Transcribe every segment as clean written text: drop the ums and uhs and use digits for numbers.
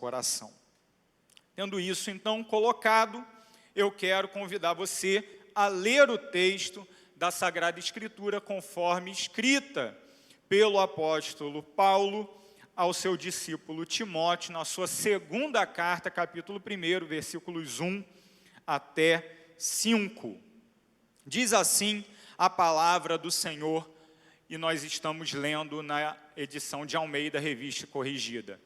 coração. Tendo isso, então, colocado, eu quero convidar você a ler o texto da Sagrada Escritura conforme escrita pelo apóstolo Paulo ao seu discípulo Timóteo, na sua segunda carta, capítulo 1, versículos 1 até 5. Diz assim a palavra do Senhor, e nós estamos lendo na edição de Almeida, Revista Corrigida.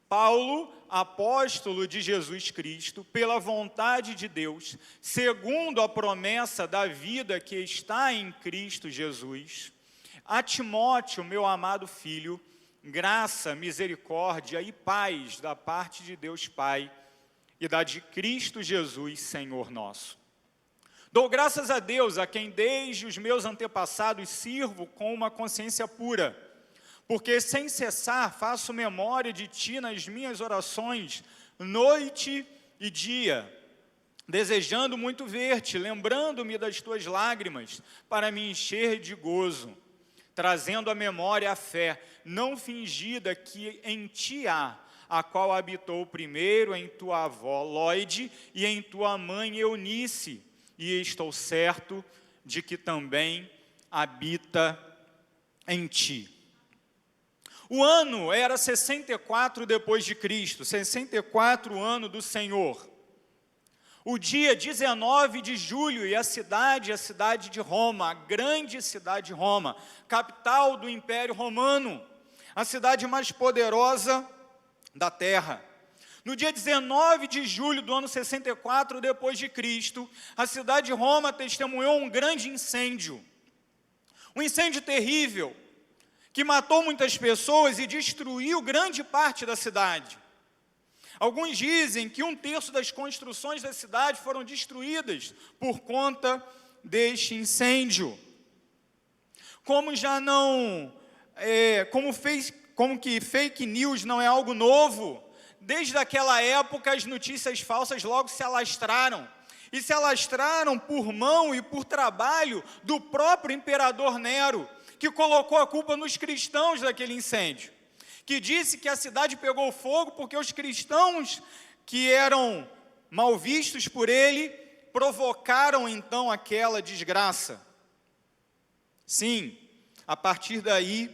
Paulo, apóstolo de Jesus Cristo, pela vontade de Deus, segundo a promessa da vida que está em Cristo Jesus, a Timóteo, meu amado filho, graça, misericórdia e paz da parte de Deus Pai e da de Cristo Jesus, Senhor nosso. Dou graças a Deus, a quem desde os meus antepassados sirvo com uma consciência pura, porque sem cessar faço memória de Ti nas minhas orações, noite e dia, desejando muito ver-te, lembrando-me das Tuas lágrimas, para me encher de gozo, trazendo à memória a fé não fingida que em Ti há, a qual habitou primeiro em Tua avó Lóide e em Tua mãe Eunice, e estou certo de que também habita em Ti. O ano era 64 depois de Cristo, 64 ano do Senhor. O dia 19 de julho e a cidade de Roma, a grande cidade de Roma, capital do Império Romano, a cidade mais poderosa da terra. No dia 19 de julho do ano 64 depois de Cristo, a cidade de Roma testemunhou um grande incêndio. Um incêndio terrível, que matou muitas pessoas e destruiu grande parte da cidade. Alguns dizem que 1/3 das construções da cidade foram destruídas por conta deste incêndio. Como que fake news não é algo novo, desde aquela época as notícias falsas logo se alastraram. E se alastraram por mão e por trabalho do próprio imperador Nero, que colocou a culpa nos cristãos daquele incêndio, que disse que a cidade pegou fogo porque os cristãos que eram mal vistos por ele provocaram então aquela desgraça. Sim, a partir daí,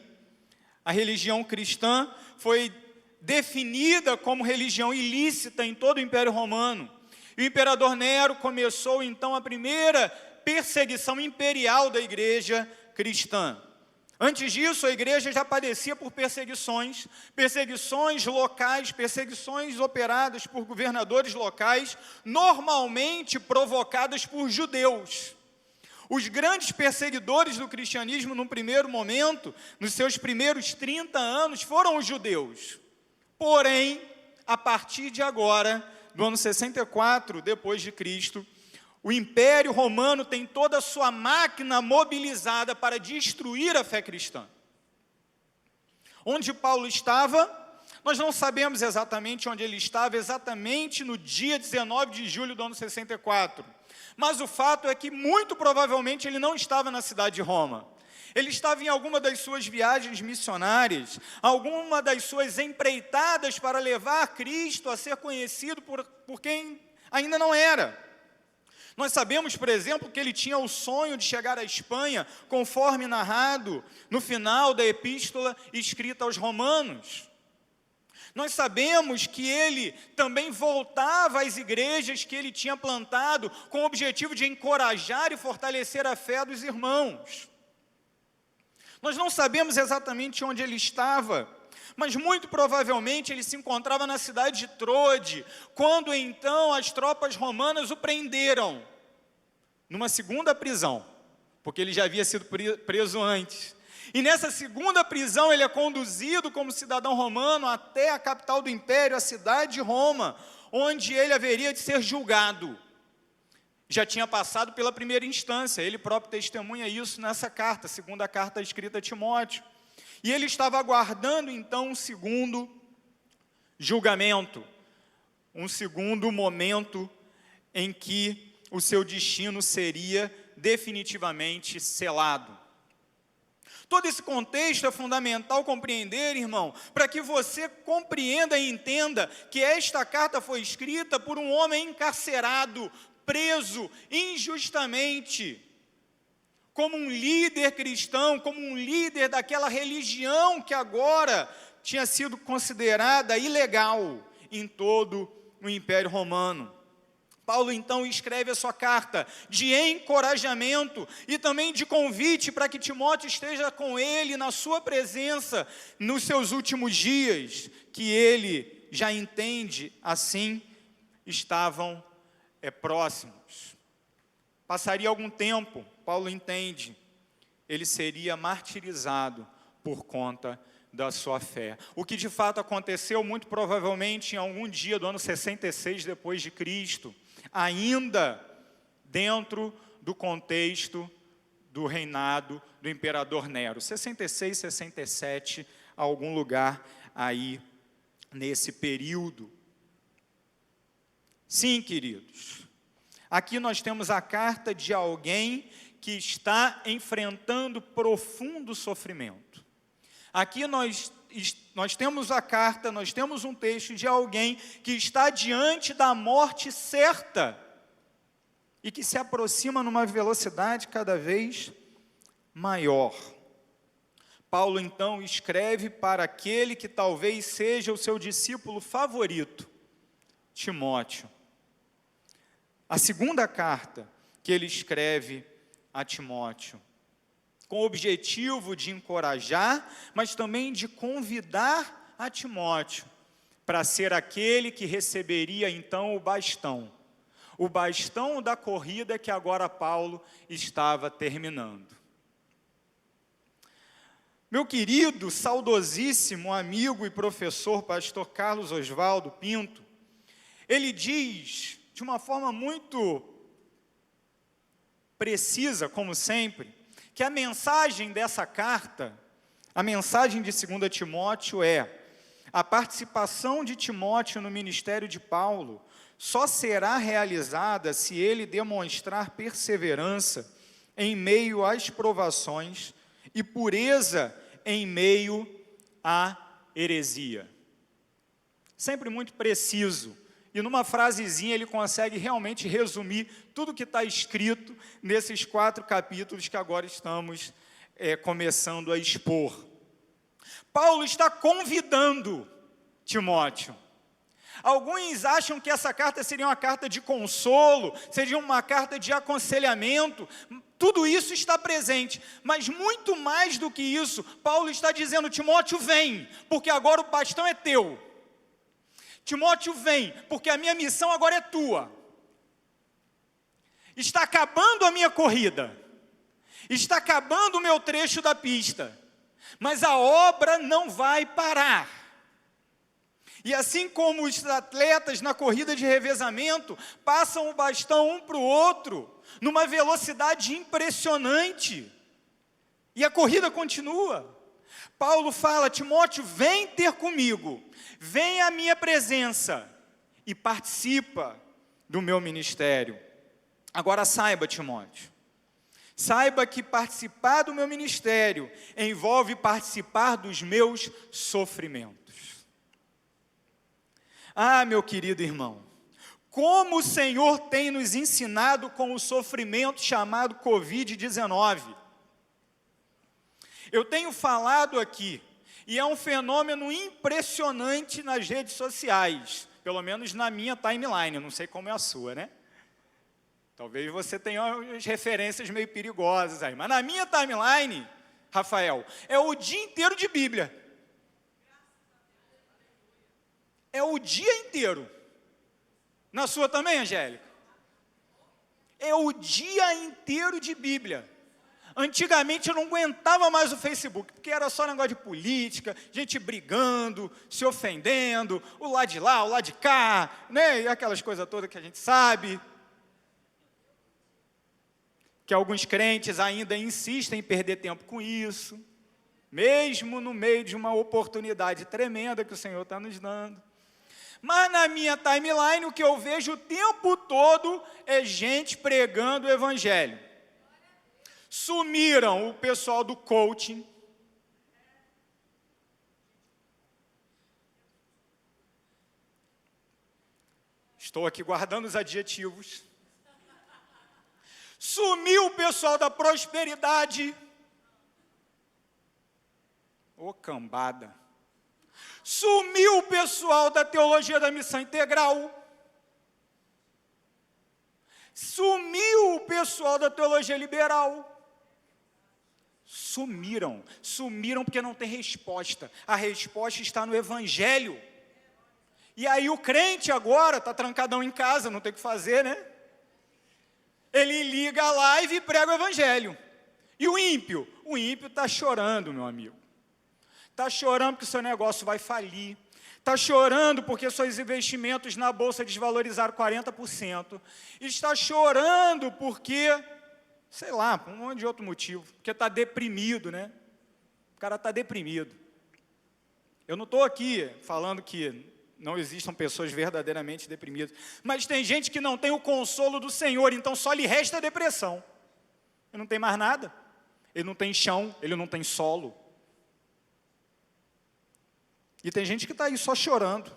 a religião cristã foi definida como religião ilícita em todo o Império Romano. E o imperador Nero começou então a primeira perseguição imperial da igreja cristã. Antes disso, a igreja já padecia por perseguições locais, perseguições operadas por governadores locais, normalmente provocadas por judeus. Os grandes perseguidores do cristianismo, no primeiro momento, nos seus primeiros 30 anos, foram os judeus. Porém, a partir de agora, do ano 64 depois de Cristo, o Império Romano tem toda a sua máquina mobilizada para destruir a fé cristã. Onde Paulo estava, nós não sabemos exatamente onde ele estava, exatamente no dia 19 de julho do ano 64. Mas o fato é que, muito provavelmente, ele não estava na cidade de Roma. Ele estava em alguma das suas viagens missionárias, alguma das suas empreitadas para levar Cristo a ser conhecido por quem ainda não era. Nós sabemos, por exemplo, que ele tinha o sonho de chegar à Espanha, conforme narrado no final da epístola escrita aos Romanos. Nós sabemos que ele também voltava às igrejas que ele tinha plantado com o objetivo de encorajar e fortalecer a fé dos irmãos. Nós não sabemos exatamente onde ele estava, mas muito provavelmente ele se encontrava na cidade de Troade, quando então as tropas romanas o prenderam, numa segunda prisão, porque ele já havia sido preso antes. E nessa segunda prisão ele é conduzido como cidadão romano até a capital do império, a cidade de Roma, onde ele haveria de ser julgado. Já tinha passado pela primeira instância, ele próprio testemunha isso nessa carta, segunda carta escrita a Timóteo. E ele estava aguardando então um segundo julgamento, um segundo momento em que o seu destino seria definitivamente selado. Todo esse contexto é fundamental compreender, irmão, para que você compreenda e entenda que esta carta foi escrita por um homem encarcerado, preso injustamente, como um líder cristão, como um líder daquela religião que agora tinha sido considerada ilegal em todo o Império Romano. Paulo, então, escreve a sua carta de encorajamento e também de convite para que Timóteo esteja com ele na sua presença nos seus últimos dias, que ele já entende, assim, estavam próximos. Passaria algum tempo, Paulo entende, ele seria martirizado por conta da sua fé. O que de fato aconteceu, muito provavelmente, em algum dia do ano 66 depois de Cristo, ainda dentro do contexto do reinado do imperador Nero, 66, 67, algum lugar aí nesse período. Sim, queridos, aqui nós temos a carta de alguém que está enfrentando profundo sofrimento. Aqui nós temos a carta, nós temos um texto de alguém que está diante da morte certa e que se aproxima numa velocidade cada vez maior. Paulo, então, escreve para aquele que talvez seja o seu discípulo favorito, Timóteo. A segunda carta que ele escreve a Timóteo, com o objetivo de encorajar, mas também de convidar a Timóteo para ser aquele que receberia então o bastão da corrida que agora Paulo estava terminando. Meu querido, saudosíssimo amigo e professor, pastor Carlos Oswaldo Pinto, ele diz de uma forma muito precisa, como sempre, que a mensagem dessa carta, a mensagem de 2 Timóteo a participação de Timóteo no ministério de Paulo só será realizada se ele demonstrar perseverança em meio às provações e pureza em meio à heresia. Sempre muito preciso. E numa frasezinha ele consegue realmente resumir tudo que está escrito nesses 4 capítulos que agora estamos começando a expor. Paulo está convidando Timóteo. Alguns acham que essa carta seria uma carta de consolo, seria uma carta de aconselhamento. Tudo isso está presente, mas muito mais do que isso, Paulo está dizendo: Timóteo, vem, porque agora o bastão é teu. Timóteo, vem, porque a minha missão agora é tua. Está acabando a minha corrida. Está acabando o meu trecho da pista. Mas a obra não vai parar. E assim como os atletas na corrida de revezamento passam o bastão um para o outro, numa velocidade impressionante, e a corrida continua. Paulo fala: Timóteo, vem ter comigo, vem à minha presença e participa do meu ministério. Agora saiba, Timóteo, saiba que participar do meu ministério envolve participar dos meus sofrimentos. Ah, meu querido irmão, como o Senhor tem nos ensinado com o sofrimento chamado Covid-19. Eu tenho falado aqui, e é um fenômeno impressionante nas redes sociais, pelo menos na minha timeline, eu não sei como é a sua, né? Talvez você tenha umas referências meio perigosas aí, mas na minha timeline, Rafael, é o dia inteiro de Bíblia. É o dia inteiro. Na sua também, Angélica? É o dia inteiro de Bíblia. Antigamente eu não aguentava mais o Facebook, porque era só negócio de política, gente brigando, se ofendendo, o lado de lá, o lado de cá, né? E aquelas coisas todas que a gente sabe. Que alguns crentes ainda insistem em perder tempo com isso, mesmo no meio de uma oportunidade tremenda que o Senhor está nos dando. Mas na minha timeline, o que eu vejo o tempo todo é gente pregando o Evangelho. Sumiram o pessoal do coaching. Estou aqui guardando os adjetivos. Sumiu o pessoal da prosperidade. Ô cambada. Sumiu o pessoal da teologia da missão integral. Sumiu o pessoal da teologia liberal. Sumiram porque não tem resposta. A resposta está no Evangelho. E aí o crente agora está trancadão em casa, não tem o que fazer, né? Ele liga a live e prega o Evangelho. E o ímpio? O ímpio está chorando, meu amigo. Está chorando porque o seu negócio vai falir. Está chorando porque seus investimentos na bolsa desvalorizaram 40%. Está chorando porque, sei lá, por um monte de outro motivo. Porque está deprimido, né? O cara está deprimido. Eu não estou aqui falando que não existam pessoas verdadeiramente deprimidas. Mas tem gente que não tem o consolo do Senhor, então só lhe resta a depressão. Ele não tem mais nada. Ele não tem chão, ele não tem solo. E tem gente que está aí só chorando.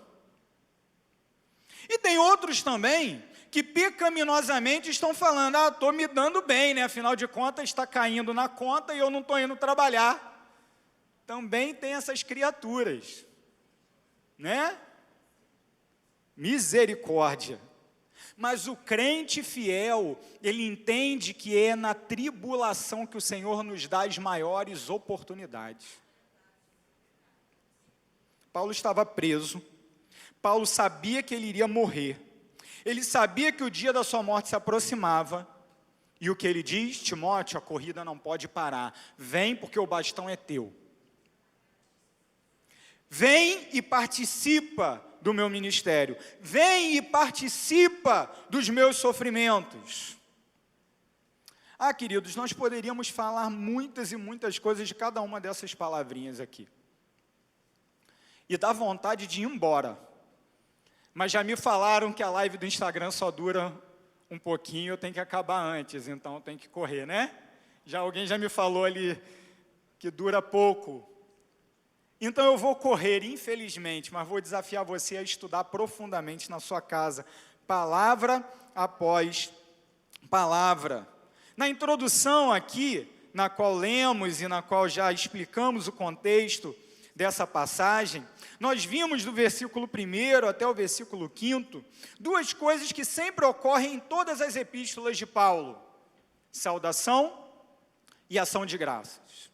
E tem outros também que pecaminosamente estão falando, estou me dando bem, né? Afinal de contas está caindo na conta e eu não estou indo trabalhar. Também tem essas criaturas, né? Misericórdia. Mas o crente fiel, ele entende que é na tribulação que o Senhor nos dá as maiores oportunidades. Paulo estava preso, Paulo sabia que ele iria morrer, ele sabia que o dia da sua morte se aproximava, e o que ele diz? Timóteo, a corrida não pode parar, vem porque o bastão é teu. Vem e participa do meu ministério, vem e participa dos meus sofrimentos. Queridos, nós poderíamos falar muitas e muitas coisas de cada uma dessas palavrinhas aqui. E dá vontade de ir embora. Mas já me falaram que a live do Instagram só dura um pouquinho, eu tenho que acabar antes, então eu tenho que correr, né? Alguém já me falou ali que dura pouco. Então eu vou correr, infelizmente, mas vou desafiar você a estudar profundamente na sua casa, palavra após palavra. Na introdução aqui, na qual lemos e na qual já explicamos o contexto dessa passagem, nós vimos do versículo 1 até o versículo 5, duas coisas que sempre ocorrem em todas as epístolas de Paulo: saudação e ação de graças.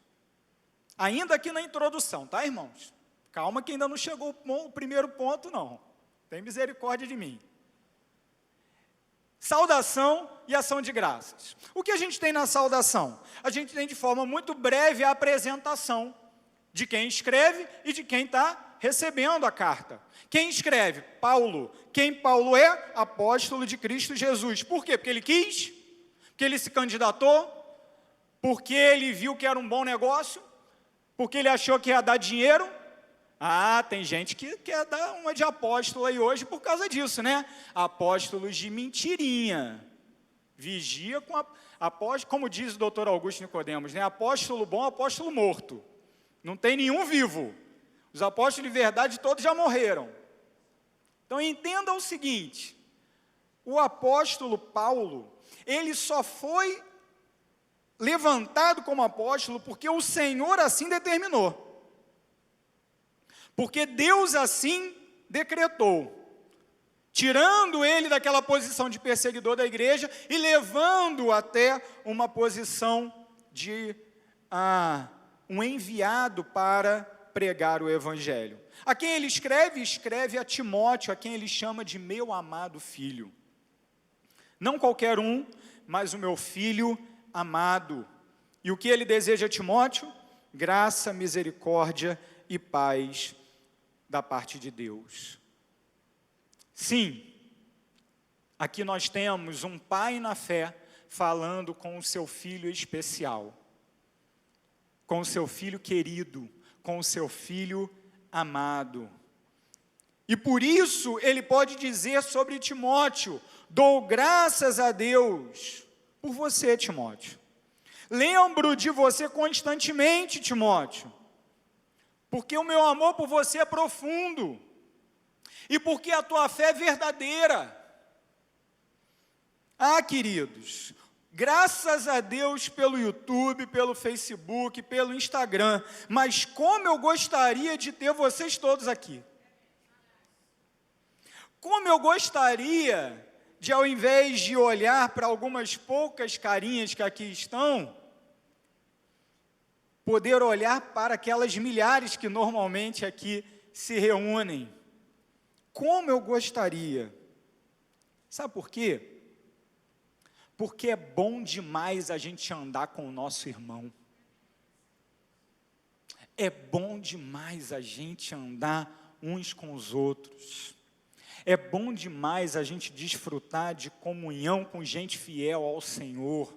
Ainda aqui na introdução, tá, irmãos? Calma que ainda não chegou o primeiro ponto, não. Tem misericórdia de mim. Saudação e ação de graças. O que a gente tem na saudação? A gente tem de forma muito breve a apresentação de quem escreve e de quem está recebendo a carta. Quem escreve? Paulo. Quem Paulo é? Apóstolo de Cristo Jesus. Por quê? Porque ele quis? Porque ele se candidatou? Porque ele viu que era um bom negócio? Porque ele achou que ia dar dinheiro? Tem gente que quer dar uma de apóstolo aí hoje por causa disso, né? Apóstolos de mentirinha. Vigia com apóstolo, como diz o doutor Augusto Nicodemos, né? Apóstolo bom, apóstolo morto. Não tem nenhum vivo. Os apóstolos de verdade todos já morreram. Então entenda o seguinte: o apóstolo Paulo, ele só foi levantado como apóstolo porque o Senhor assim determinou. Porque Deus assim decretou, tirando ele daquela posição de perseguidor da igreja e levando-o até uma posição de um enviado para pregar o evangelho. A quem ele escreve? Escreve a Timóteo, a quem ele chama de meu amado filho. Não qualquer um, mas o meu filho amado. E o que ele deseja a Timóteo? Graça, misericórdia e paz da parte de Deus. Sim, aqui nós temos um pai na fé falando com o seu filho especial, com o seu filho querido, com o seu filho amado. E por isso ele pode dizer sobre Timóteo: dou graças a Deus por você, Timóteo. Lembro de você constantemente, Timóteo, porque o meu amor por você é profundo, e porque a tua fé é verdadeira. Ah, queridos, graças a Deus pelo YouTube, pelo Facebook, pelo Instagram, mas como eu gostaria de ter vocês todos aqui. Como eu gostaria de, ao invés de olhar para algumas poucas carinhas que aqui estão, poder olhar para aquelas milhares que normalmente aqui se reúnem. Como eu gostaria. Sabe por quê? Porque é bom demais a gente andar com o nosso irmão. É bom demais a gente andar uns com os outros. É bom demais a gente desfrutar de comunhão com gente fiel ao Senhor.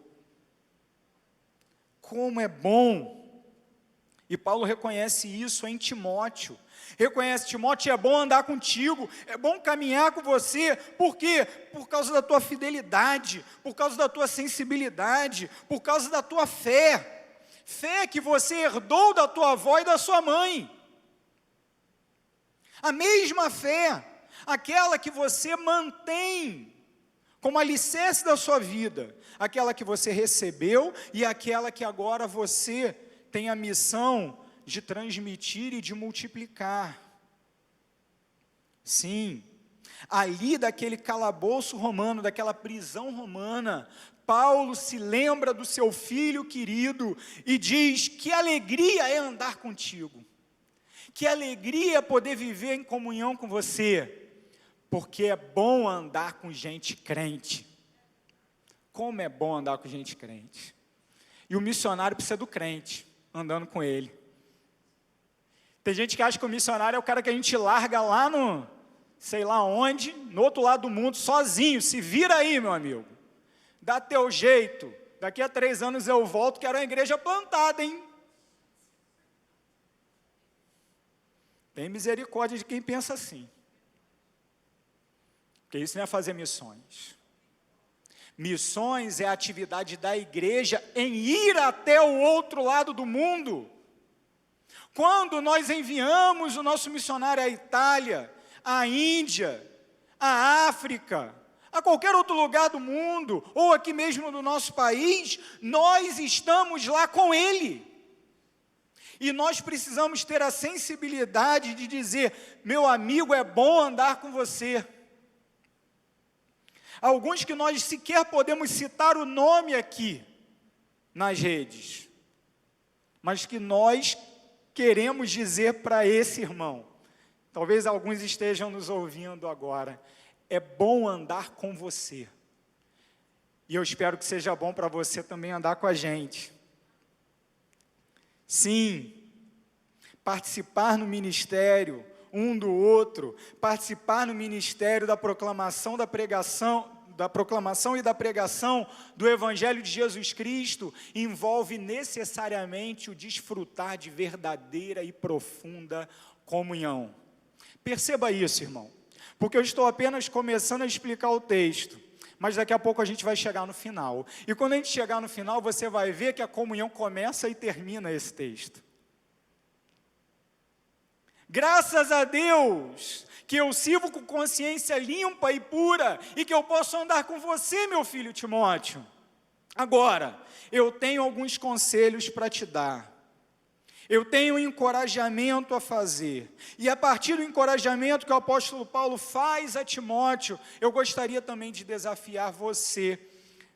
Como é bom! E Paulo reconhece isso em Timóteo. Reconhece, Timóteo, é bom andar contigo, é bom caminhar com você. Por quê? Por causa da tua fidelidade, por causa da tua sensibilidade, por causa da tua fé. Fé que você herdou da tua avó e da sua mãe. A mesma fé, aquela que você mantém como alicerce da sua vida, aquela que você recebeu e aquela que agora você tem a missão de transmitir e de multiplicar. Sim, ali daquele calabouço romano, daquela prisão romana, Paulo se lembra do seu filho querido e diz: que alegria é andar contigo, que alegria é poder viver em comunhão com você, porque é bom andar com gente crente. Como é bom andar com gente crente. E o missionário precisa do crente andando com ele. Tem gente que acha que o missionário é o cara que a gente larga lá no, sei lá onde, no outro lado do mundo, sozinho. Se vira aí, meu amigo. Dá teu jeito. Daqui a 3 anos eu volto, quero uma igreja plantada, hein? Tem misericórdia de quem pensa assim. Porque isso não é fazer missões. Missões é a atividade da igreja em ir até o outro lado do mundo. Quando nós enviamos o nosso missionário à Itália, à Índia, à África, a qualquer outro lugar do mundo, ou aqui mesmo no nosso país, nós estamos lá com ele. E nós precisamos ter a sensibilidade de dizer: meu amigo, é bom andar com você. Alguns que nós sequer podemos citar o nome aqui nas redes, mas que nós queremos dizer para esse irmão, talvez alguns estejam nos ouvindo agora: é bom andar com você. E eu espero que seja bom para você também andar com a gente. Sim, participar no ministério um do outro, participar no ministério da proclamação e da pregação do Evangelho de Jesus Cristo, envolve necessariamente o desfrutar de verdadeira e profunda comunhão. Perceba isso, irmão, porque eu estou apenas começando a explicar o texto, mas daqui a pouco a gente vai chegar no final. E quando a gente chegar no final, você vai ver que a comunhão começa e termina esse texto. Graças a Deus que eu sirvo com consciência limpa e pura e que eu posso andar com você, meu filho Timóteo. Agora, eu tenho alguns conselhos para te dar. Eu tenho um encorajamento a fazer. E a partir do encorajamento que o apóstolo Paulo faz a Timóteo, eu gostaria também de desafiar você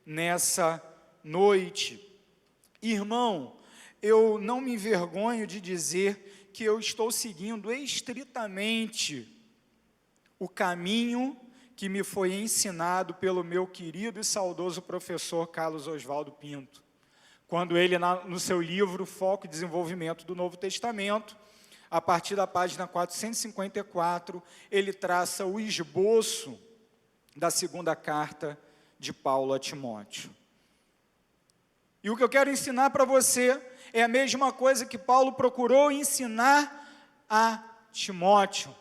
nessa noite. Irmão, eu não me envergonho de dizer que eu estou seguindo estritamente o caminho que me foi ensinado pelo meu querido e saudoso professor Carlos Oswaldo Pinto, quando ele, no seu livro Foco e Desenvolvimento do Novo Testamento, a partir da página 454, ele traça o esboço da segunda carta de Paulo a Timóteo. E o que eu quero ensinar para você é a mesma coisa que Paulo procurou ensinar a Timóteo.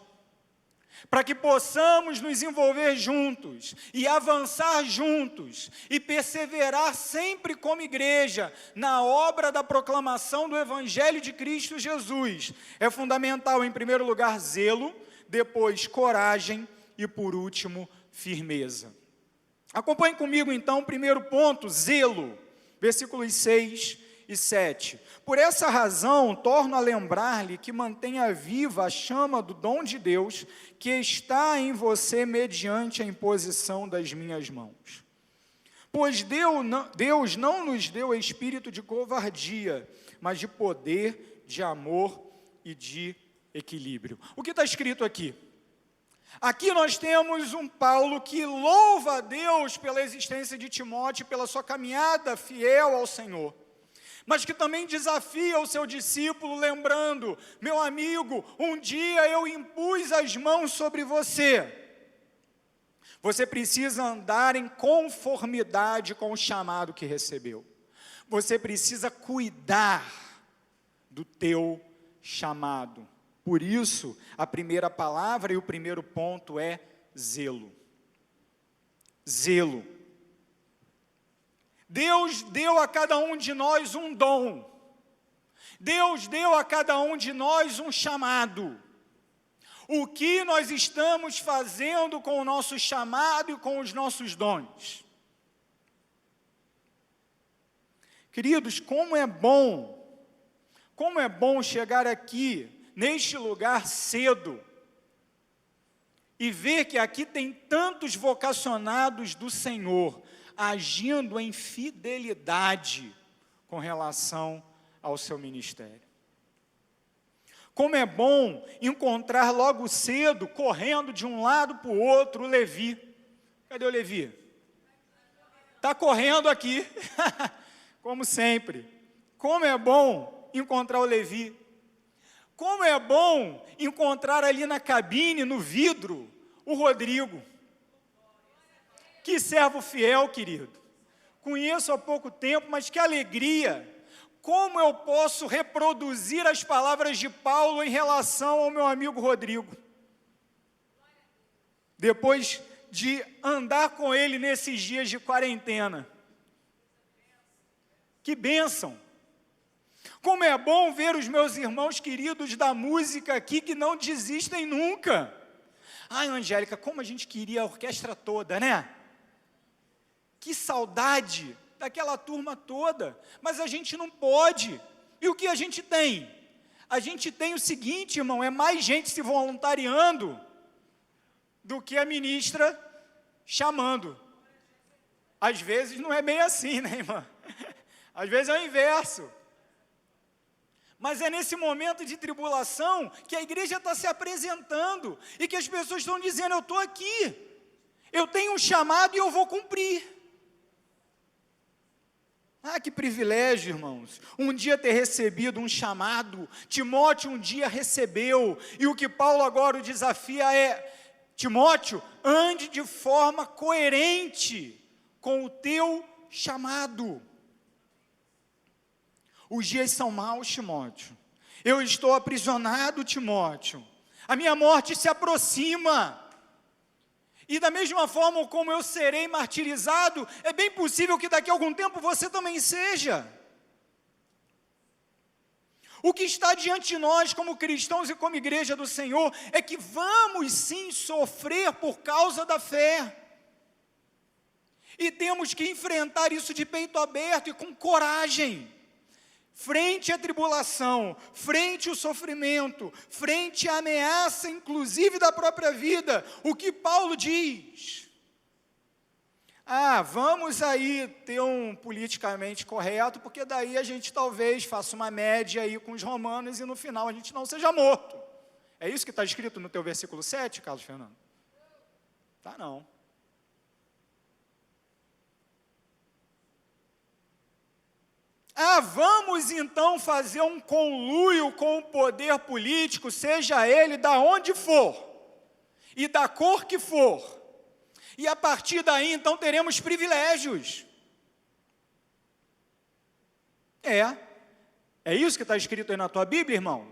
para que possamos nos envolver juntos e avançar juntos e perseverar sempre como igreja na obra da proclamação do Evangelho de Cristo Jesus. É fundamental, em primeiro lugar, zelo, depois coragem e, por último, firmeza. Acompanhe comigo, então, o primeiro ponto, zelo, versículos 6 e 7. Por essa razão, torno a lembrar-lhe que mantenha viva a chama do dom de Deus que está em você mediante a imposição das minhas mãos. Pois Deus não nos deu espírito de covardia, mas de poder, de amor e de equilíbrio. O que está escrito aqui? Aqui nós temos um Paulo que louva a Deus pela existência de Timóteo, pela sua caminhada fiel ao Senhor, mas que também desafia o seu discípulo, lembrando: meu amigo, um dia eu impus as mãos sobre você. Você precisa andar em conformidade com o chamado que recebeu. Você precisa cuidar do teu chamado. Por isso, a primeira palavra e o primeiro ponto é zelo. Zelo. Deus deu a cada um de nós um dom. Deus deu a cada um de nós um chamado. O que nós estamos fazendo com o nosso chamado e com os nossos dons? Queridos, como é bom chegar aqui, neste lugar cedo, e ver que aqui tem tantos vocacionados do Senhor, agindo em fidelidade com relação ao seu ministério. Como é bom encontrar logo cedo, correndo de um lado para o outro, o Levi. Cadê o Levi? Está correndo aqui, como sempre. Como é bom encontrar o Levi. Como é bom encontrar ali na cabine, no vidro, o Rodrigo. Que servo fiel, querido. Conheço há pouco tempo, mas que alegria. Como eu posso reproduzir as palavras de Paulo em relação ao meu amigo Rodrigo? Depois de andar com ele nesses dias de quarentena. Que bênção! Como é bom ver os meus irmãos queridos da música aqui que não desistem nunca. Ai, Angélica, como a gente queria a orquestra toda, né? Que saudade daquela turma toda, mas a gente não pode. E o que a gente tem? A gente tem o seguinte, irmão, é mais gente se voluntariando do que a ministra chamando. Às vezes não é bem assim, né, irmã? Às vezes é o inverso. Mas é nesse momento de tribulação que a igreja está se apresentando e que as pessoas estão dizendo: eu estou aqui, eu tenho um chamado e eu vou cumprir. Ah, que privilégio, irmãos, um dia ter recebido um chamado. Timóteo um dia recebeu, e o que Paulo agora o desafia é: Timóteo, ande de forma coerente com o teu chamado. Os dias são maus, Timóteo. Eu estou aprisionado, Timóteo. A minha morte se aproxima. E da mesma forma como eu serei martirizado, é bem possível que daqui a algum tempo você também seja. O que está diante de nós como cristãos e como igreja do Senhor é que vamos sim sofrer por causa da fé. E temos que enfrentar isso de peito aberto e com coragem. Frente à tribulação, frente ao sofrimento, frente à ameaça, inclusive da própria vida, o que Paulo diz? Ah, vamos aí ter um politicamente correto, porque daí a gente talvez faça uma média aí com os romanos e no final a gente não seja morto. É isso que está escrito no teu versículo 7, Carlos Fernando? Tá não. Ah, vamos então fazer um conluio com o poder político, seja ele da onde for, e da cor que for, e a partir daí então teremos privilégios. É isso que está escrito aí na tua Bíblia, irmão?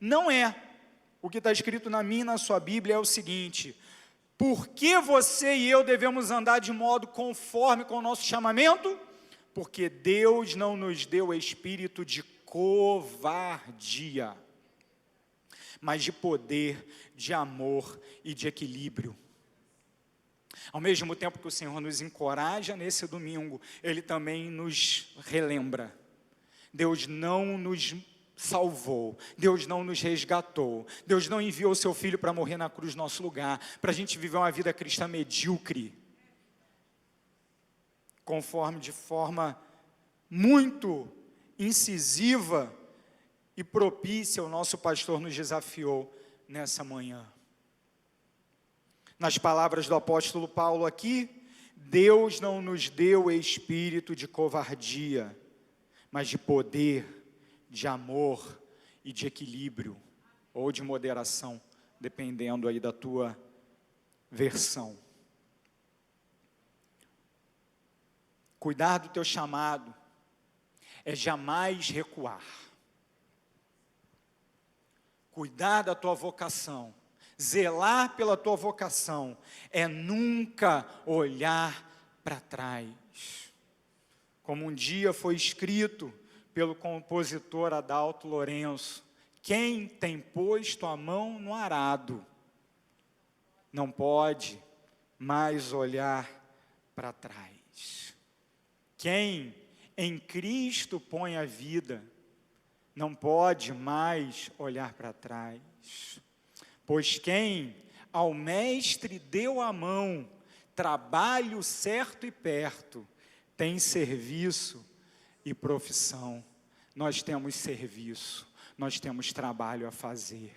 Não é. o que está escrito na minha e na sua Bíblia é o seguinte: por que você e eu devemos andar de modo conforme com o nosso chamamento? Porque Deus não nos deu espírito de covardia, mas de poder, de amor e de equilíbrio. Ao mesmo tempo que o Senhor nos encoraja nesse domingo, Ele também nos relembra. Deus não nos salvou, Deus não nos resgatou, Deus não enviou o seu Filho para morrer na cruz no nosso lugar, para a gente viver uma vida cristã medíocre, conforme de forma muito incisiva e propícia o nosso pastor nos desafiou nessa manhã. Nas palavras do apóstolo Paulo aqui, Deus não nos deu espírito de covardia, mas de poder, de amor e de equilíbrio, ou de moderação, dependendo aí da tua versão. Cuidar do teu chamado é jamais recuar. Cuidar da tua vocação, zelar pela tua vocação, é nunca olhar para trás. Como um dia foi escrito pelo compositor Adalto Lourenço: quem tem posto a mão no arado, não pode mais olhar para trás. Quem em Cristo põe a vida, não pode mais olhar para trás. Pois quem ao mestre deu a mão, trabalho certo e perto, tem serviço e profissão. Nós temos serviço, nós temos trabalho a fazer.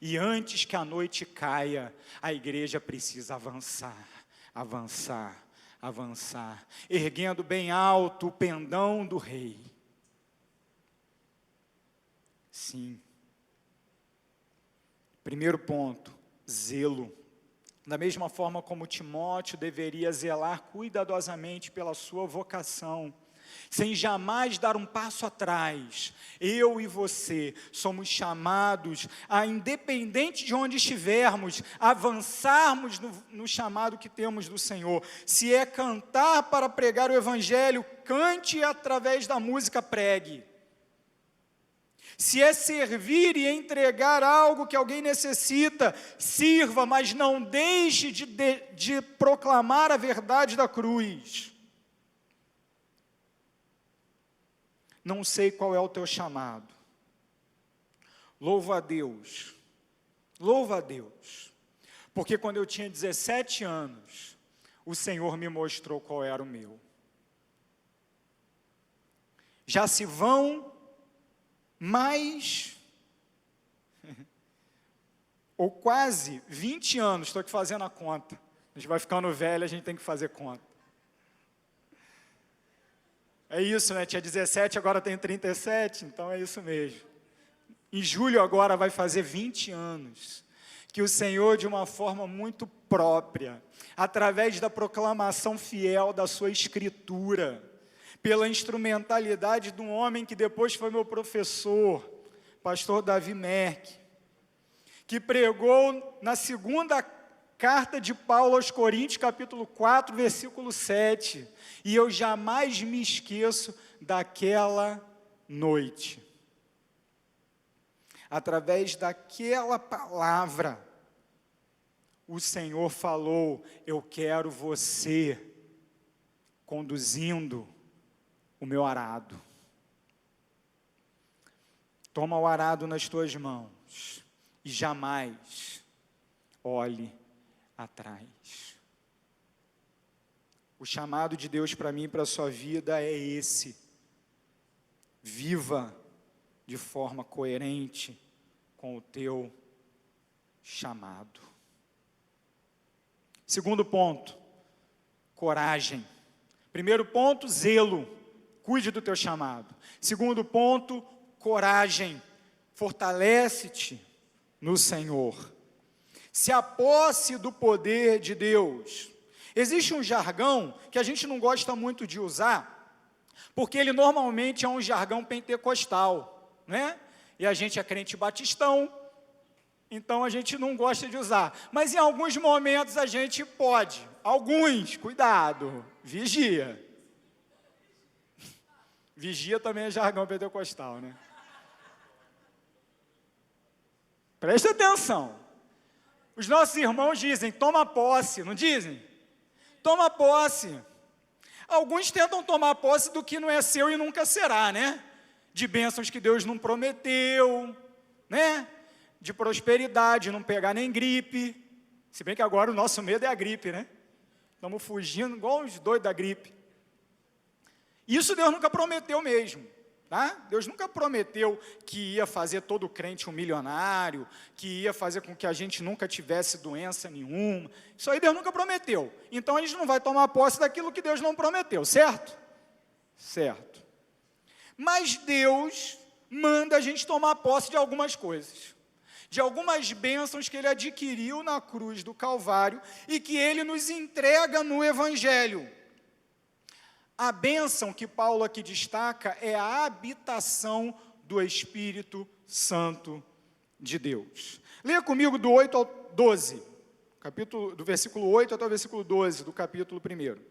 E antes que a noite caia, a igreja precisa avançar, avançar, avançar, erguendo bem alto o pendão do rei. Sim. Primeiro ponto, zelo. Da mesma forma como Timóteo deveria zelar cuidadosamente pela sua vocação, sem jamais dar um passo atrás, eu e você somos chamados a, independente de onde estivermos, avançarmos no chamado que temos do Senhor. Se é cantar para pregar o Evangelho, cante através da música, pregue. Se é servir e entregar algo que alguém necessita, sirva, mas não deixe de proclamar a verdade da cruz. Não sei qual é o teu chamado. Louva a Deus, porque quando eu tinha 17 anos, o Senhor me mostrou qual era o meu. Já se vão mais, ou quase 20 anos, estou aqui fazendo a conta. A gente vai ficando velho, a gente tem que fazer conta. É isso, né? Tinha 17, agora tenho 37, então é isso mesmo. Em julho agora vai fazer 20 anos, que o Senhor, de uma forma muito própria, através da proclamação fiel da sua Escritura, pela instrumentalidade de um homem que depois foi meu professor, pastor Davi Merck, que pregou na segunda carta de Paulo aos Coríntios, capítulo 4, versículo 7, e eu jamais me esqueço daquela noite. Através daquela palavra, o Senhor falou: eu quero você conduzindo o meu arado. Toma o arado nas tuas mãos e jamais olhe atrás. O chamado de Deus para mim e para a sua vida é esse: viva de forma coerente com o teu chamado. Segundo ponto, coragem. Primeiro ponto, zelo, cuide do teu chamado. Segundo ponto, coragem, fortalece-te no Senhor. Se aposse do poder de Deus. Existe um jargão que a gente não gosta muito de usar, porque ele normalmente é um jargão pentecostal, né? E a gente é crente batistão, Então a gente não gosta de usar. Mas em alguns momentos a gente pode. Alguns, cuidado, vigia. Vigia também é jargão pentecostal, né? Presta atenção. Os nossos irmãos dizem, toma posse, não dizem? Toma posse. Alguns tentam tomar posse do que não é seu e nunca será, né? De bênçãos que Deus não prometeu, né? De prosperidade, não pegar nem gripe. Se bem que agora o nosso medo é a gripe, né? Estamos fugindo igual os doidos da gripe. Isso Deus nunca prometeu mesmo, tá? Deus nunca prometeu que ia fazer todo crente um milionário, que ia fazer com que a gente nunca tivesse doença nenhuma. Isso aí Deus nunca prometeu. Então a gente não vai tomar posse daquilo que Deus não prometeu, certo? Certo. Mas Deus manda a gente tomar posse de algumas coisas, de algumas bênçãos que Ele adquiriu na cruz do Calvário e que Ele nos entrega no Evangelho. A bênção que Paulo aqui destaca é a habitação do Espírito Santo de Deus. Leia comigo do 8 ao 12, do versículo 8 até o versículo 12 do capítulo 1.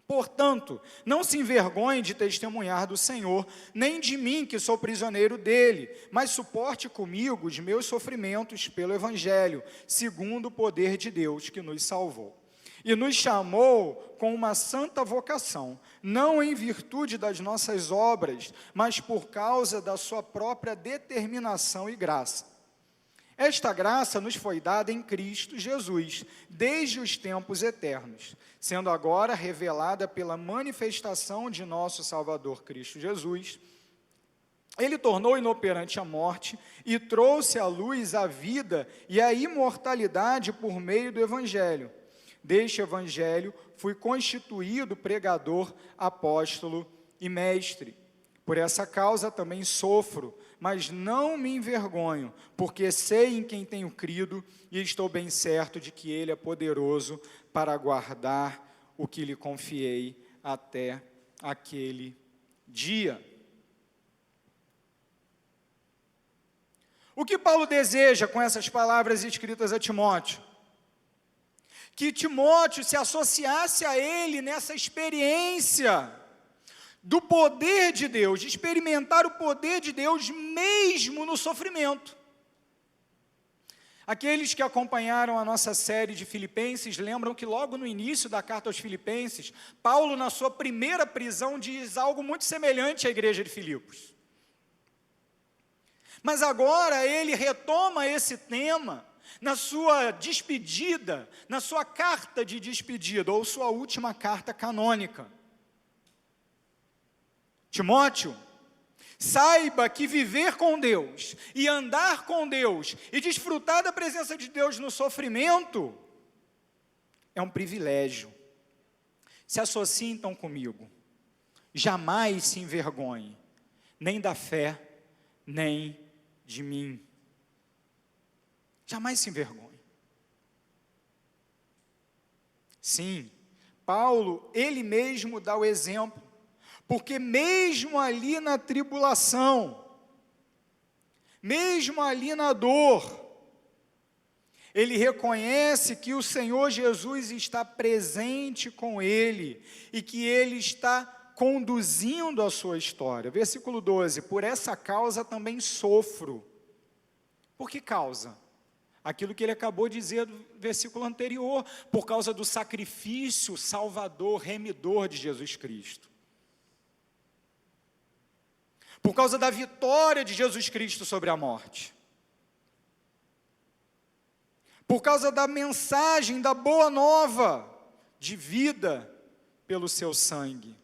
Portanto, não se envergonhe de testemunhar do Senhor, nem de mim, que sou prisioneiro dele, mas suporte comigo os meus sofrimentos pelo Evangelho, segundo o poder de Deus que nos salvou. E nos chamou com uma santa vocação, não em virtude das nossas obras, mas por causa da sua própria determinação e graça. Esta graça nos foi dada em Cristo Jesus, desde os tempos eternos, sendo agora revelada pela manifestação de nosso Salvador Cristo Jesus. Ele tornou inoperante a morte e trouxe à luz a vida e a imortalidade por meio do Evangelho. Deste Evangelho fui constituído pregador, apóstolo e mestre. Por essa causa também sofro, mas não me envergonho, porque sei em quem tenho crido e estou bem certo de que Ele é poderoso para guardar o que lhe confiei até aquele dia. O que Paulo deseja com essas palavras escritas a Timóteo? Que Timóteo se associasse a ele nessa experiência do poder de Deus, de experimentar o poder de Deus mesmo no sofrimento. Aqueles que acompanharam a nossa série de Filipenses lembram que logo no início da carta aos Filipenses, Paulo, na sua primeira prisão, diz algo muito semelhante à igreja de Filipos. Mas agora ele retoma esse tema na sua despedida, na sua carta de despedida, ou sua última carta canônica. Timóteo, saiba que viver com Deus, e andar com Deus, e desfrutar da presença de Deus no sofrimento, é um privilégio. Se associe então comigo. Jamais se envergonhe, nem da fé, nem de mim. Jamais se envergonhe. Sim, Paulo, ele mesmo dá o exemplo, porque mesmo ali na tribulação, mesmo ali na dor, ele reconhece que o Senhor Jesus está presente com ele e que ele está conduzindo a sua história. Versículo 12, por essa causa também sofro. Por que causa? Aquilo que ele acabou de dizer no versículo anterior, por causa do sacrifício salvador, remidor de Jesus Cristo. Por causa da vitória de Jesus Cristo sobre a morte. Por causa da mensagem da boa nova de vida pelo seu sangue.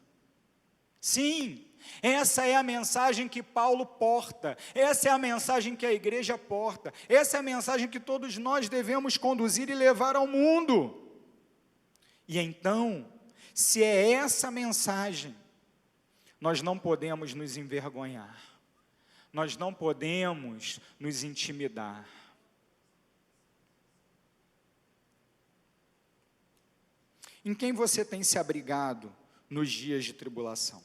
Sim, essa é a mensagem que Paulo porta, essa é a mensagem que a igreja porta, essa é a mensagem que todos nós devemos conduzir e levar ao mundo. E então, se é essa mensagem, nós não podemos nos envergonhar, nós não podemos nos intimidar. Em quem você tem se abrigado nos dias de tribulação?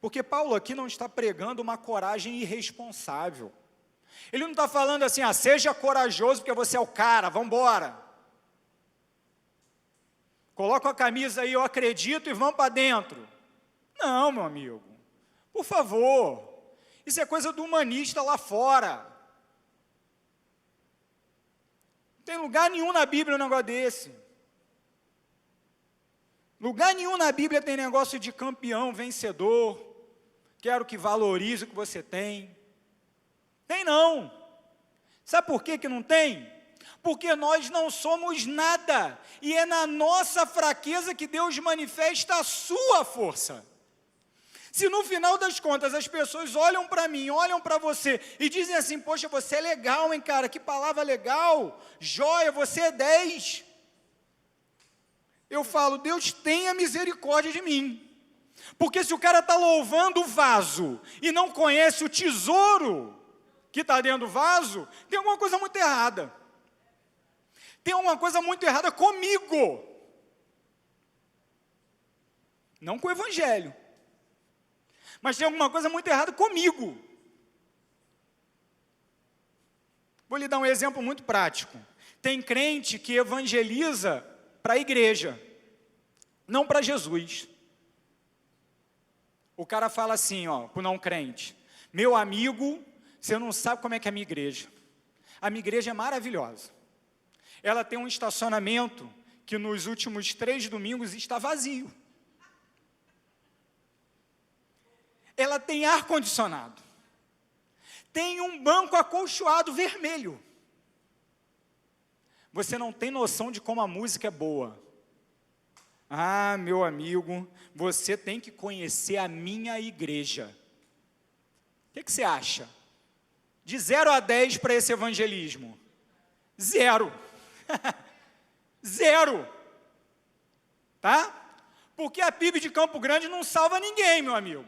Porque Paulo aqui não está pregando uma coragem irresponsável. Ele não está falando assim, seja corajoso porque você é o cara, vamos embora. Coloca a camisa aí, eu acredito, e vamos para dentro. Não, meu amigo, por favor, isso é coisa do humanista lá fora. Não tem lugar nenhum na Bíblia um negócio desse. Lugar nenhum na Bíblia tem negócio de campeão, vencedor, quero que valorize o que você tem. Tem não. Sabe por que não tem? Porque nós não somos nada, e é na nossa fraqueza que Deus manifesta a sua força. Se no final das contas as pessoas olham para mim, olham para você e dizem assim, poxa, você é legal, hein, cara, que palavra legal, joia, você é 10. Eu falo, Deus tenha misericórdia de mim. Porque se o cara está louvando o vaso e não conhece o tesouro que está dentro do vaso, tem alguma coisa muito errada. Tem alguma coisa muito errada comigo. Não com o evangelho. Mas tem alguma coisa muito errada comigo. Vou lhe dar um exemplo muito prático. Tem crente que evangeliza para a igreja, não para Jesus. O cara fala assim, para o não crente, meu amigo, você não sabe como é que é a minha igreja. A minha igreja é maravilhosa. Ela tem um estacionamento que nos últimos 3 domingos está vazio. Ela tem ar-condicionado. Tem um banco acolchoado vermelho. Você não tem noção de como a música é boa. Meu amigo, você tem que conhecer a minha igreja. O que você acha? De 0 a 10 para esse evangelismo? 0. 0. Tá? Porque a PIB de Campo Grande não salva ninguém, meu amigo.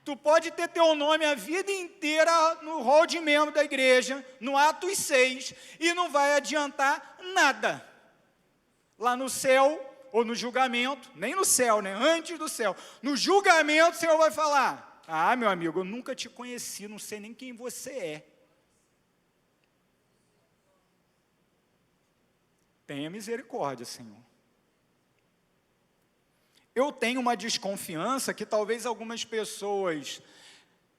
Tu pode ter teu nome a vida inteira no rol de membro da igreja, no Atos 6, e não vai adiantar nada. Lá no céu, ou no julgamento, nem no céu, né? Antes do céu. No julgamento, o Senhor vai falar, meu amigo, eu nunca te conheci, não sei nem quem você é. Tenha misericórdia, Senhor. Eu tenho uma desconfiança que talvez algumas pessoas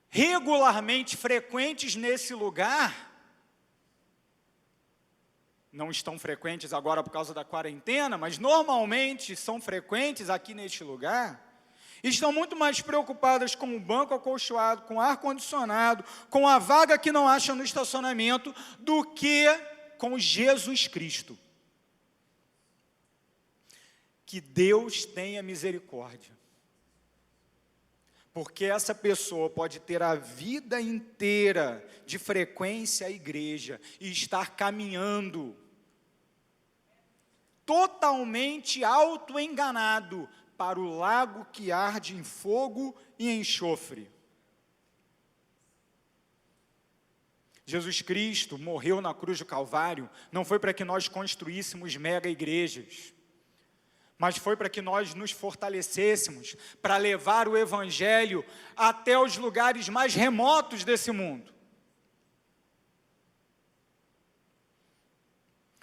regularmente frequentes nesse lugar, não estão frequentes agora por causa da quarentena, mas normalmente são frequentes aqui neste lugar, estão muito mais preocupadas com o banco acolchoado, com o ar-condicionado, com a vaga que não acham no estacionamento, do que com Jesus Cristo. Que Deus tenha misericórdia. Porque essa pessoa pode ter a vida inteira de frequência à igreja e estar caminhando totalmente autoenganado para o lago que arde em fogo e enxofre. Jesus Cristo morreu na cruz do Calvário, não foi para que nós construíssemos mega igrejas, mas foi para que nós nos fortalecêssemos, para levar o Evangelho até os lugares mais remotos desse mundo.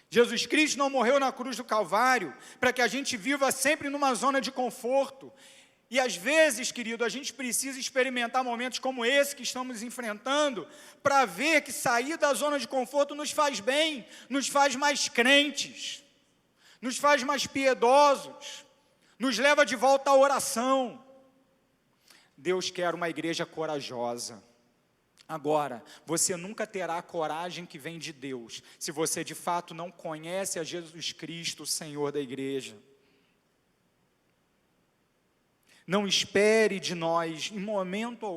Jesus Cristo não morreu na cruz do Calvário para que a gente viva sempre numa zona de conforto. E às vezes, querido, a gente precisa experimentar momentos como esse que estamos enfrentando, para ver que sair da zona de conforto nos faz bem, nos faz mais crentes, nos faz mais piedosos, nos leva de volta à oração. Deus quer uma igreja corajosa. Agora, você nunca terá a coragem que vem de Deus, se você de fato não conhece a Jesus Cristo, o Senhor da igreja. Não espere de nós, em momento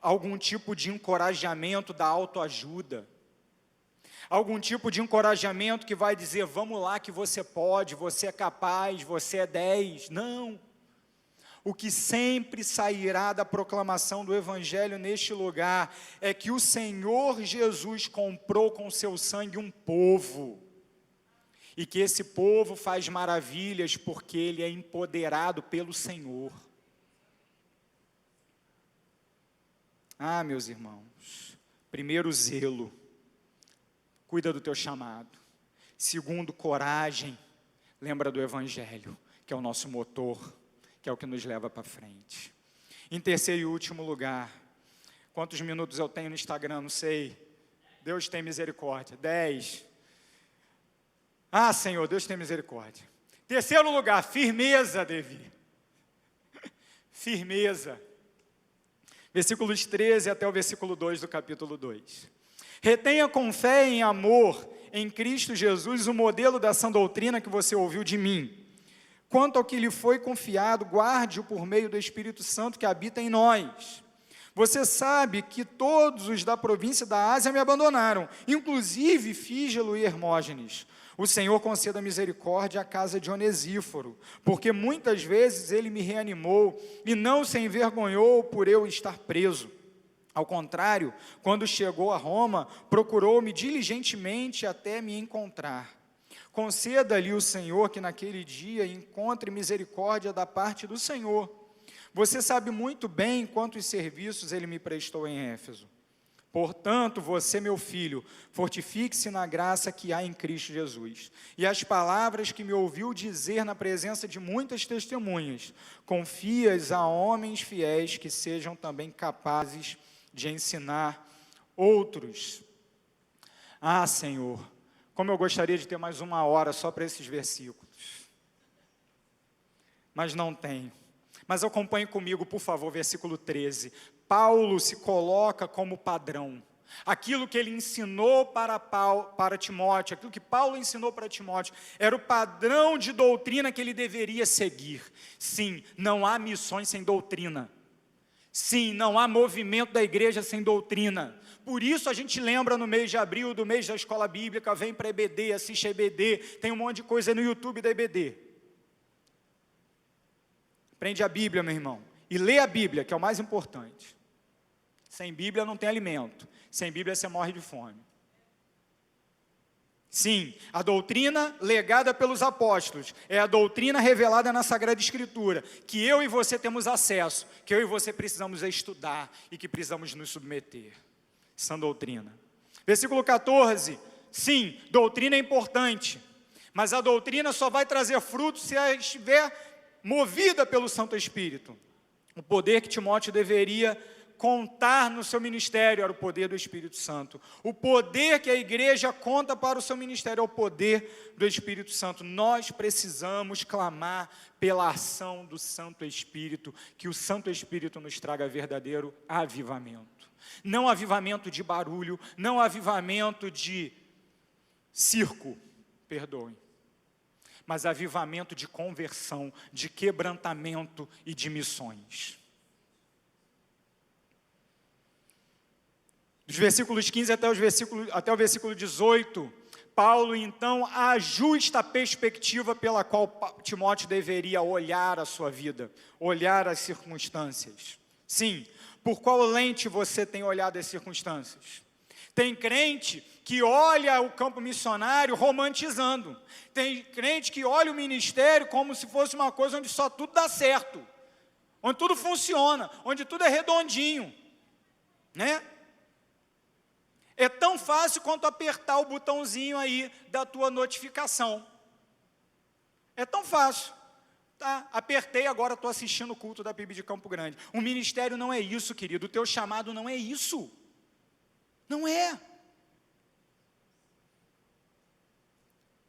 algum tipo de encorajamento da autoajuda. Algum tipo de encorajamento que vai dizer, vamos lá que você pode, você é capaz, você é 10. Não. O que sempre sairá da proclamação do Evangelho neste lugar é que o Senhor Jesus comprou com seu sangue um povo. E que esse povo faz maravilhas porque ele é empoderado pelo Senhor. Meus irmãos, primeiro, zelo, cuida do teu chamado. Segundo, coragem, lembra do Evangelho, que é o nosso motor, que é o que nos leva para frente. Em terceiro e último lugar, quantos minutos eu tenho no Instagram, não sei, Deus tem misericórdia, 10. Senhor, Deus tem misericórdia. Terceiro lugar, firmeza, Devi. Firmeza. Versículos 13 até o versículo 2 do capítulo 2. Retenha com fé e amor em Cristo Jesus o modelo da sã doutrina que você ouviu de mim. Quanto ao que lhe foi confiado, guarde-o por meio do Espírito Santo que habita em nós. Você sabe que todos os da província da Ásia me abandonaram, inclusive Fígelo e Hermógenes. O Senhor conceda misericórdia à casa de Onesíforo, porque muitas vezes ele me reanimou e não se envergonhou por eu estar preso. Ao contrário, quando chegou a Roma, procurou-me diligentemente até me encontrar. Conceda-lhe o Senhor que naquele dia encontre misericórdia da parte do Senhor. Você sabe muito bem quantos serviços ele me prestou em Éfeso. Portanto, você, meu filho, fortifique-se na graça que há em Cristo Jesus. E as palavras que me ouviu dizer na presença de muitas testemunhas, confia-as a homens fiéis que sejam também capazes de ensinar outros. Senhor, como eu gostaria de ter mais uma hora só para esses versículos. Mas não tenho. Mas acompanhe comigo, por favor, versículo 13. Paulo se coloca como padrão. Aquilo que ele ensinou para Timóteo, aquilo que Paulo ensinou para Timóteo, era o padrão de doutrina que ele deveria seguir. Sim, não há missões sem doutrina. Sim, não há movimento da igreja sem doutrina. Por isso a gente lembra no mês de abril, do mês da escola bíblica, vem para a EBD, assiste a EBD, tem um monte de coisa no YouTube da EBD. Aprende a Bíblia, meu irmão, e lê a Bíblia, que é o mais importante. Sem Bíblia não tem alimento, sem Bíblia você morre de fome. Sim, a doutrina legada pelos apóstolos é a doutrina revelada na Sagrada Escritura, que eu e você temos acesso, que eu e você precisamos estudar e que precisamos nos submeter. Sã doutrina. Versículo 14, sim, doutrina é importante, mas a doutrina só vai trazer fruto se ela estiver movida pelo Santo Espírito. O poder que Timóteo deveria contar no seu ministério era o poder do Espírito Santo. O poder que a igreja conta para o seu ministério é o poder do Espírito Santo. Nós precisamos clamar pela ação do Santo Espírito, que o Santo Espírito nos traga verdadeiro avivamento. Não avivamento de barulho, não avivamento de circo, perdoem, mas avivamento de conversão, de quebrantamento e de missões. Dos versículos 15 até o versículo 18, Paulo então ajusta a perspectiva pela qual Timóteo deveria olhar a sua vida, olhar as circunstâncias. Sim, por qual lente você tem olhado as circunstâncias? Tem crente que olha o campo missionário romantizando. Tem crente que olha o ministério como se fosse uma coisa onde só tudo dá certo, onde tudo funciona, onde tudo é redondinho, né? É tão fácil quanto apertar o botãozinho aí da tua notificação. É tão fácil. Tá, apertei, agora estou assistindo o culto da PIB de Campo Grande. O ministério não é isso, querido. O teu chamado não é isso. Não é.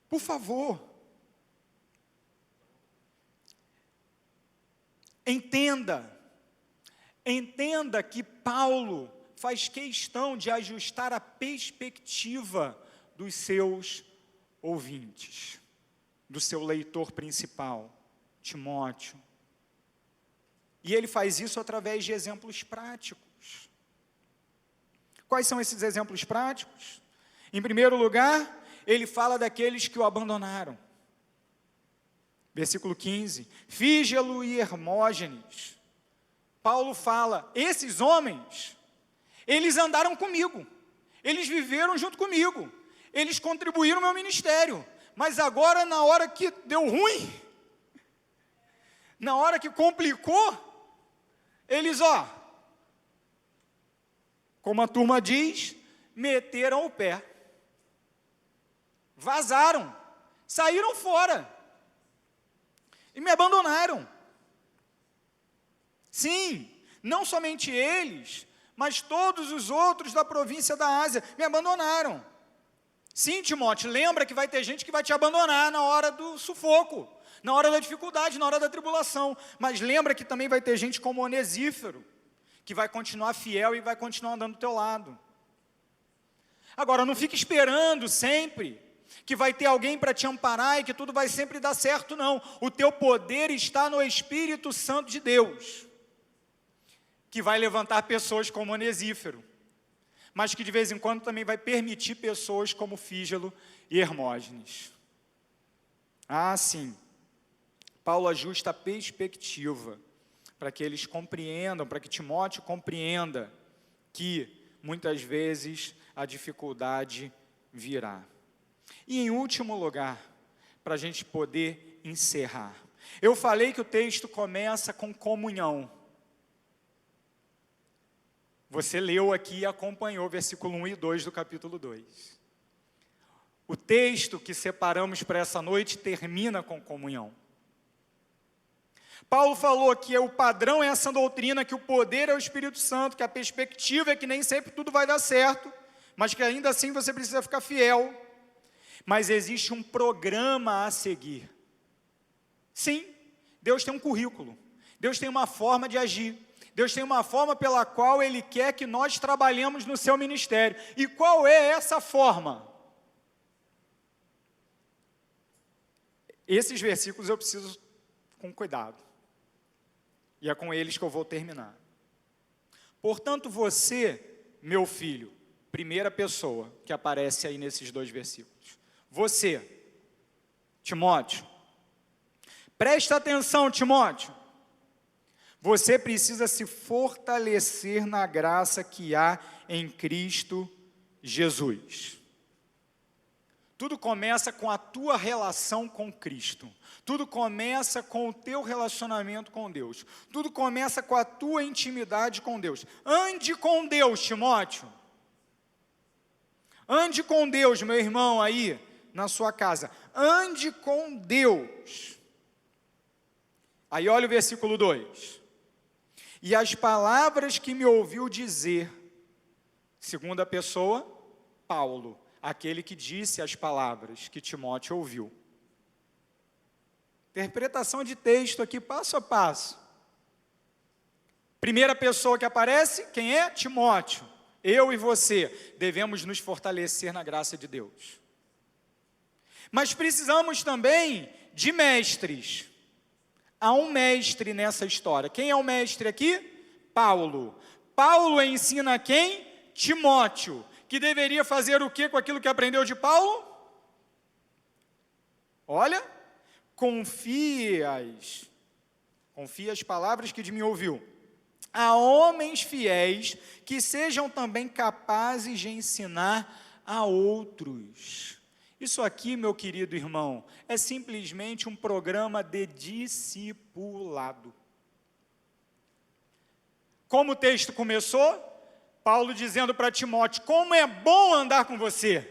Por favor. Entenda que Paulo faz questão de ajustar a perspectiva dos seus ouvintes, do seu leitor principal, Timóteo. E ele faz isso através de exemplos práticos. Quais são esses exemplos práticos? Em primeiro lugar, ele fala daqueles que o abandonaram. Versículo 15, Fígelo e Hermógenes. Paulo fala, esses homens, eles andaram comigo, eles viveram junto comigo, eles contribuíram no meu ministério, mas agora na hora que deu ruim, na hora que complicou, eles como a turma diz, meteram o pé. Vazaram, saíram fora e me abandonaram. Sim, não somente eles, mas todos os outros da província da Ásia me abandonaram. Sim, Timóteo, lembra que vai ter gente que vai te abandonar na hora do sufoco, na hora da dificuldade, na hora da tribulação. Mas lembra que também vai ter gente como Onesíforo, que vai continuar fiel e vai continuar andando do teu lado. Agora, não fique esperando sempre que vai ter alguém para te amparar e que tudo vai sempre dar certo, não. O teu poder está no Espírito Santo de Deus, que vai levantar pessoas como Onesíforo, mas que de vez em quando também vai permitir pessoas como Fígelo e Hermógenes. Ah, sim, Paulo ajusta a perspectiva para que eles compreendam, para que Timóteo compreenda que muitas vezes a dificuldade virá. E em último lugar, para a gente poder encerrar, eu falei que o texto começa com comunhão. Você leu aqui e acompanhou versículo 1 e 2 do capítulo 2. O texto que separamos para essa noite termina com comunhão. Paulo falou que o padrão é essa doutrina, que o poder é o Espírito Santo, que a perspectiva é que nem sempre tudo vai dar certo, mas que ainda assim você precisa ficar fiel. Mas existe um programa a seguir. Sim, Deus tem um currículo, Deus tem uma forma de agir, Deus tem uma forma pela qual Ele quer que nós trabalhemos no seu ministério. E qual é essa forma? Esses versículos eu preciso com cuidado. E é com eles que eu vou terminar. Portanto, você, meu filho, primeira pessoa que aparece aí nesses 2 versículos. Você, Timóteo, presta atenção, Timóteo. Você precisa se fortalecer na graça que há em Cristo Jesus. Tudo começa com a tua relação com Cristo. Tudo começa com o teu relacionamento com Deus. Tudo começa com a tua intimidade com Deus. Ande com Deus, Timóteo. Ande com Deus, meu irmão, aí na sua casa. Ande com Deus. Aí olha o versículo 2. E as palavras que me ouviu dizer, segunda pessoa, Paulo, aquele que disse as palavras que Timóteo ouviu. Interpretação de texto aqui, passo a passo. Primeira pessoa que aparece, quem é? Timóteo. Eu e você devemos nos fortalecer na graça de Deus. Mas precisamos também de mestres. Há um mestre nessa história. Quem é o mestre aqui? Paulo. Paulo ensina quem? Timóteo. Que deveria fazer o que com aquilo que aprendeu de Paulo? Olha, confia as palavras que de mim ouviu, a homens fiéis que sejam também capazes de ensinar a outros. Isso aqui, meu querido irmão, é simplesmente um programa de discipulado. Como o texto começou, Paulo dizendo para Timóteo, como é bom andar com você.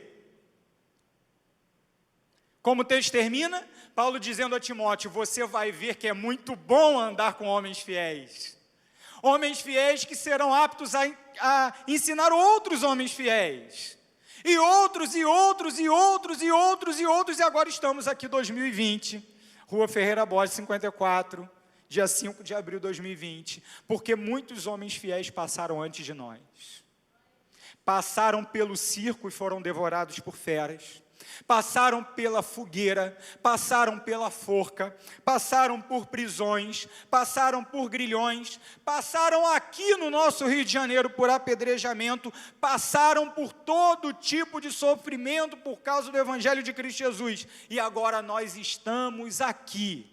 Como o texto termina, Paulo dizendo a Timóteo, você vai ver que é muito bom andar com homens fiéis. Homens fiéis que serão aptos a ensinar outros homens fiéis. E outros, e outros, e outros, e outros, e outros, e agora estamos aqui 2020, Rua Ferreira Borges 54, dia 5 de abril de 2020, porque muitos homens fiéis passaram antes de nós. Passaram pelo circo e foram devorados por feras. Passaram pela fogueira, passaram pela forca, passaram por prisões, passaram por grilhões, passaram aqui no nosso Rio de Janeiro por apedrejamento, passaram por todo tipo de sofrimento por causa do Evangelho de Cristo Jesus. E agora nós estamos aqui,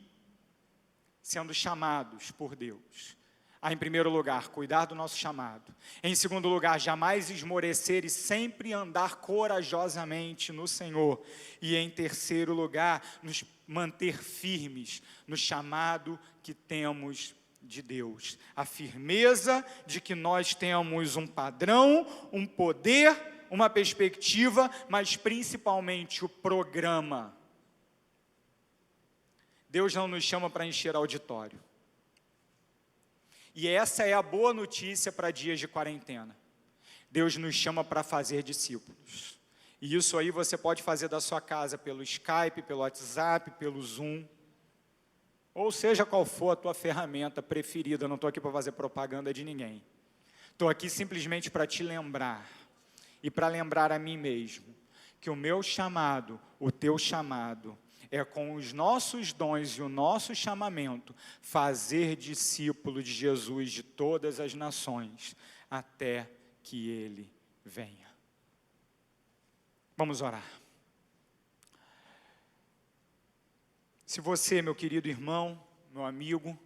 sendo chamados por Deus. Em primeiro lugar, cuidar do nosso chamado. Em segundo lugar, jamais esmorecer e sempre andar corajosamente no Senhor. E em terceiro lugar, nos manter firmes no chamado que temos de Deus, a firmeza de que nós temos um padrão, um poder, uma perspectiva, mas principalmente o programa. Deus não nos chama para encher auditório. E essa é a boa notícia para dias de quarentena. Deus nos chama para fazer discípulos. E isso aí você pode fazer da sua casa pelo Skype, pelo WhatsApp, pelo Zoom, ou seja qual for a tua ferramenta preferida. Eu não estou aqui para fazer propaganda de ninguém. Estou aqui simplesmente para te lembrar, e para lembrar a mim mesmo, que o meu chamado, o teu chamado, é com os nossos dons e o nosso chamamento, fazer discípulo de Jesus de todas as nações, até que Ele venha. Vamos orar. Se você, meu querido irmão, meu amigo,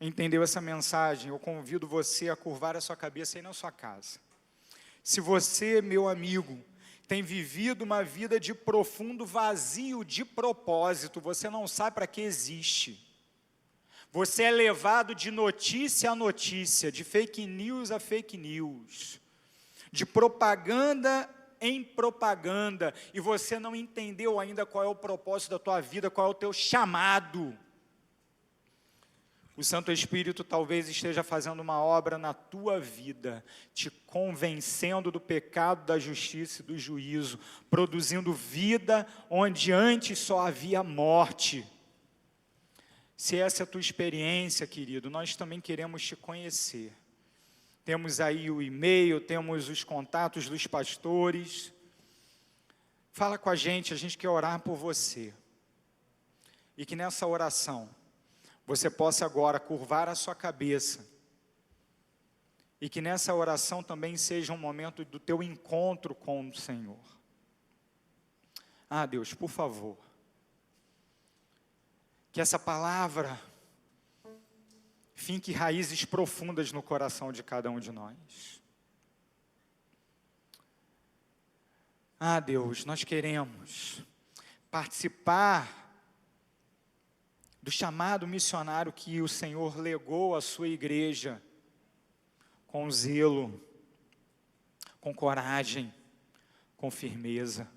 entendeu essa mensagem, eu convido você a curvar a sua cabeça aí na sua casa. Se você, meu amigo, tem vivido uma vida de profundo vazio de propósito, você não sabe para que existe. Você é levado de notícia a notícia, de fake news a fake news, de propaganda em propaganda, e você não entendeu ainda qual é o propósito da tua vida, qual é o teu chamado. O Santo Espírito talvez esteja fazendo uma obra na tua vida, te convencendo do pecado, da justiça e do juízo, produzindo vida onde antes só havia morte. Se essa é a tua experiência, querido, nós também queremos te conhecer. Temos aí o e-mail, temos os contatos dos pastores. Fala com a gente quer orar por você. E que nessa oração, você possa agora curvar a sua cabeça, e que nessa oração também seja um momento do teu encontro com o Senhor. Ah, Deus, por favor, que essa palavra finque raízes profundas no coração de cada um de nós. Ah, Deus, nós queremos participar do chamado missionário que o Senhor legou à sua igreja, com zelo, com coragem, com firmeza.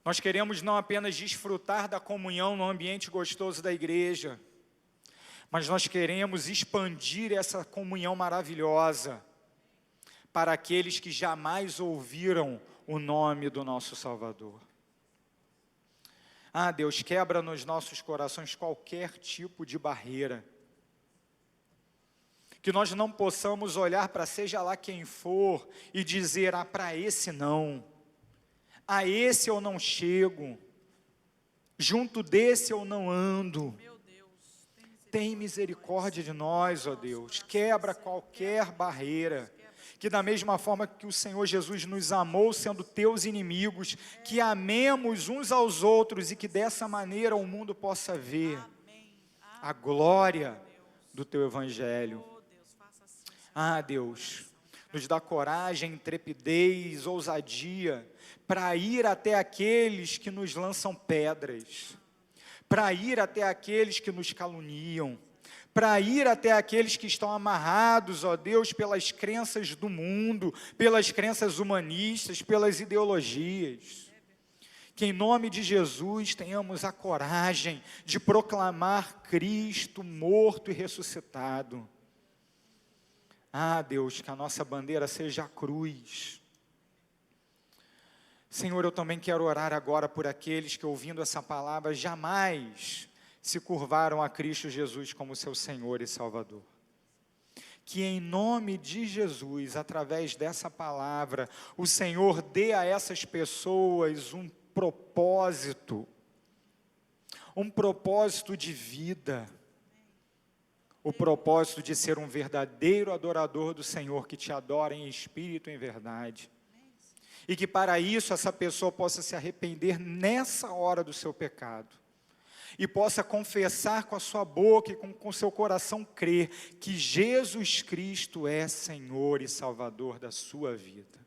Nós queremos não apenas desfrutar da comunhão no ambiente gostoso da igreja, mas nós queremos expandir essa comunhão maravilhosa para aqueles que jamais ouviram o nome do nosso Salvador. Ah, Deus, quebra nos nossos corações qualquer tipo de barreira. Que nós não possamos olhar para seja lá quem for e dizer, para esse não. A esse eu não chego. Junto desse eu não ando. Tem misericórdia de nós, ó Deus. Quebra qualquer barreira. Que da mesma forma que o Senhor Jesus nos amou sendo teus inimigos, que amemos uns aos outros e que dessa maneira o mundo possa ver a glória do teu Evangelho. Ah, Deus, nos dá coragem, intrepidez, ousadia, para ir até aqueles que nos lançam pedras, para ir até aqueles que nos caluniam, para ir até aqueles que estão amarrados, ó Deus, pelas crenças do mundo, pelas crenças humanistas, pelas ideologias. Que em nome de Jesus tenhamos a coragem de proclamar Cristo morto e ressuscitado. Ah, Deus, que a nossa bandeira seja a cruz. Senhor, eu também quero orar agora por aqueles que, ouvindo essa palavra, jamais se curvaram a Cristo Jesus como seu Senhor e Salvador. Que em nome de Jesus, através dessa palavra, o Senhor dê a essas pessoas um propósito de vida, o propósito de ser um verdadeiro adorador do Senhor, que te adora em espírito e em verdade. E que para isso essa pessoa possa se arrepender nessa hora do seu pecado. E possa confessar com a sua boca e com o seu coração crer que Jesus Cristo é Senhor e Salvador da sua vida.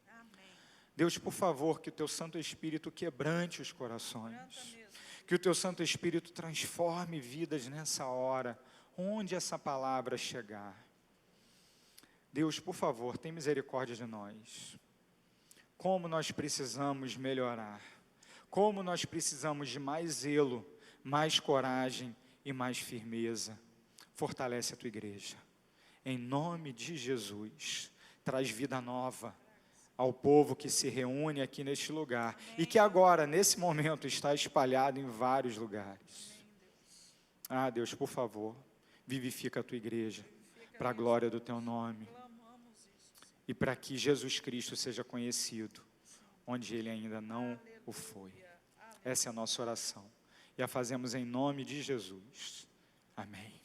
Amém. Deus, por favor, que o teu Santo Espírito quebrante os corações, Que o teu Santo Espírito transforme vidas nessa hora, onde essa palavra chegar. Deus, por favor, tem misericórdia de nós. Como nós precisamos melhorar. Como nós precisamos de mais zelo, mais coragem e mais firmeza. Fortalece a tua igreja. Em nome de Jesus, traz vida nova ao povo que se reúne aqui neste lugar. E que agora, nesse momento, está espalhado em vários lugares. Ah, Deus, por favor, vivifica a tua igreja, para a glória do teu nome. E para que Jesus Cristo seja conhecido, onde Ele ainda não o foi. Essa é a nossa oração. E a fazemos em nome de Jesus. Amém.